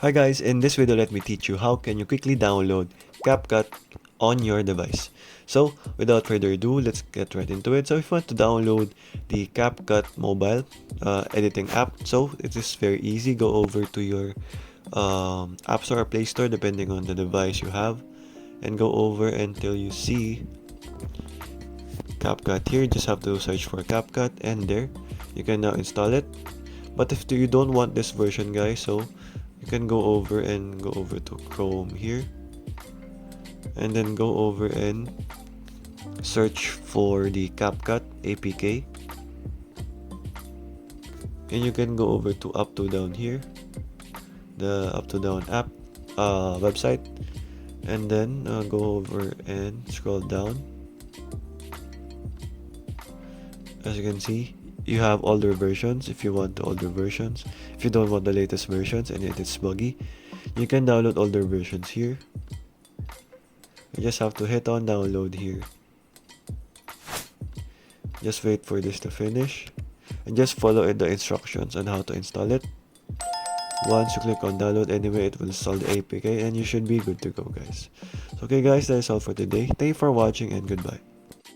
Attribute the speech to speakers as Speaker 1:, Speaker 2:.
Speaker 1: Hi guys, in this video let me teach you how can you quickly download CapCut on your device. So without further ado, let's get right into it. So if you want to download the CapCut mobile editing app, so it is very easy. Go over to your App Store or Play Store depending on the device you have, and go over until you see CapCut here. Just have to search for CapCut, and there you can now install it. But if you don't want this version, guys, so you can go over to Chrome here, and then go over and search for the CapCut APK, and you can go over to up to down here, the up to down app website, and then go over and scroll down. As you can see, you have older versions. If you want the older versions, if you don't want the latest versions and it is buggy, you can download older versions here. You just have to hit on download here. Just wait for this to finish and just follow the instructions on how to install it. Once you click on download, anyway, it will install the APK and you should be good to go, guys. So, okay guys, that is all for today. Thank you for watching and goodbye.